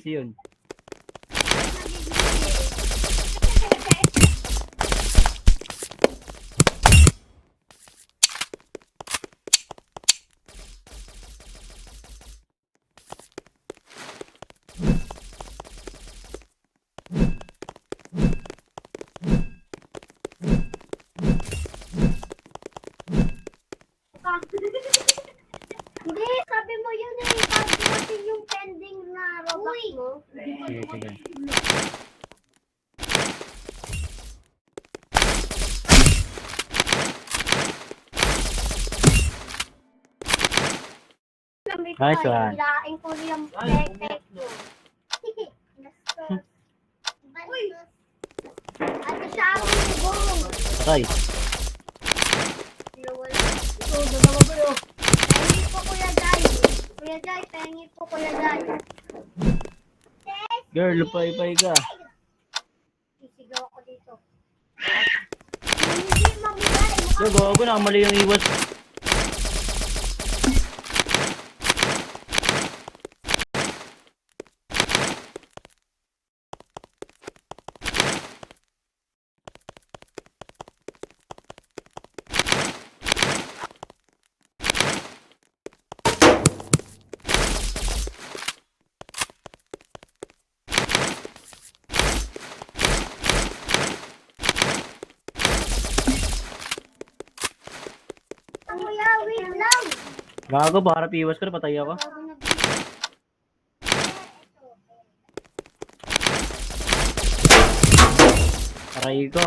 busy yun. Hindi, sabi mo yun eh. Sabi natin yung pending na Robux mo. Sige, sige. Nice one. Hilain ko yung pek-pek mo. Uy! Ate siya ang bubong. Patay. Ito, dalawa ba yun? Pengi po Kuya Jai. Kuya Jai, pengi po Kuya Jai. Girl, lupay-pay ka. Sisigaw ako dito. Hindi mamigay. Yo, gago na. Mali yung iwas. Kuya, wait lang. Gago, para iwas ka na. Patay ako. Aray ko.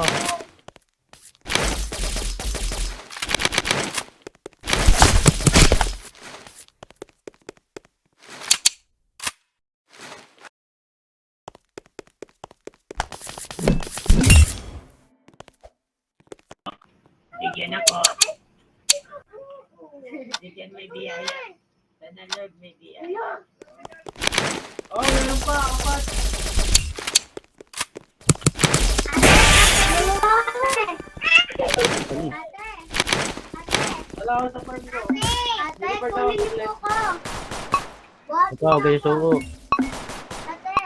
Bigyan ako. Bigyan may biyaya. Sana Lord may biyaya. Oh, meron pa. Apat. Wala ako sa farm ko. Ate, kunin mo ko. What? Ikaw, kayo suko. Ate.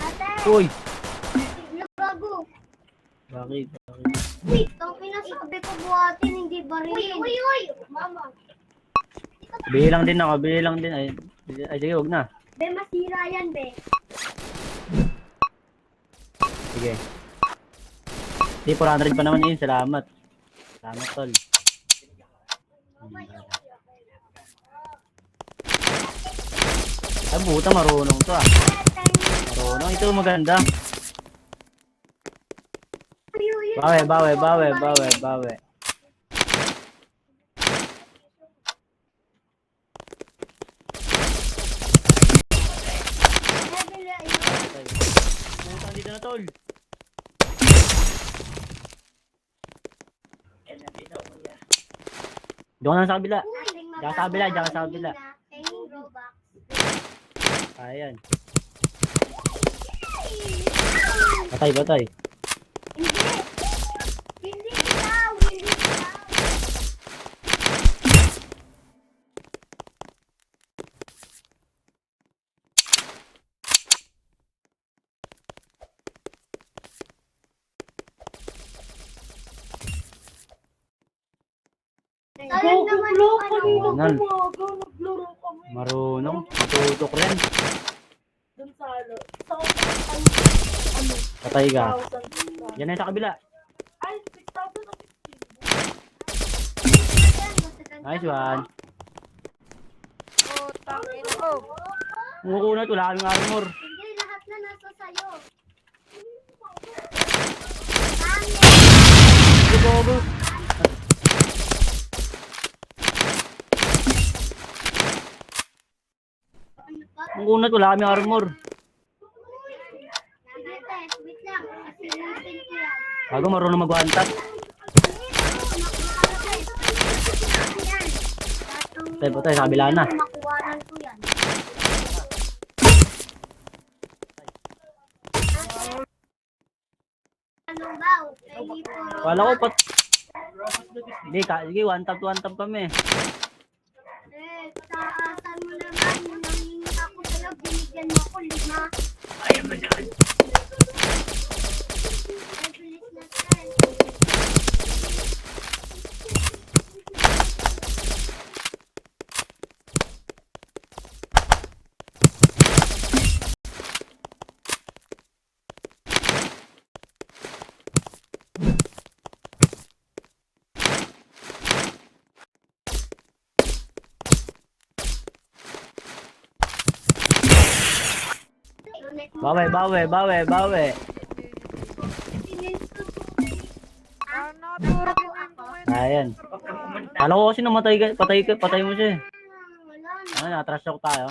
Ate. Uy! Gago. Bakit? Wait, ang pinasabi ko buhatin, hindi barilin. Uy! Mama. Bilang din ako, bilang din. Ay, sige, huwag na. Be, masira yan, be. Sige. Hindi, 400 pa naman yun. Salamat. Salamat, tol. Ay, buta, marunong to ah. Marunong. Ito maganda. Bawe, bawe, bawe, bawe, bawe. Pumunta dito na, tol. Doon na sa kabila. Diyan sa kabila, diyan sa kabila. Ayan. Patay, patay. Hindi daw, hindi daw. Sayang naman yung ano. Marunong. Matutok rin. Dun sa ano, Patay ka. Yan na yung sa kabila. ay, 6,000 na 15. Nice one. Oh, tangin ko. Mukunat, wala kaming armor. Hindi, lahat na nasa sayo. Ito, bobo. Mukunat, wala kaming armor. Wait lang, kasi natin ko yan. Bago marunong mag-one tap. Patay, patay, sa kabila na. Makuwanan ko yan. Anong baw? Pengi po. Wala ko pat... Hindi, sige, one tap kami. Taasan mo naman yung nangingi ako Bigyan mo ako 5. Ayaw mo dyan. Ay, bilis natin. Bawi, bawi, bawi, bawi. Naturo yung aim ko ngayon. Ayan. Huwag kang umanta. Kala ko kasi namatay ka, patay mo siya eh. Wala na. Ano, na-trash talk tayo.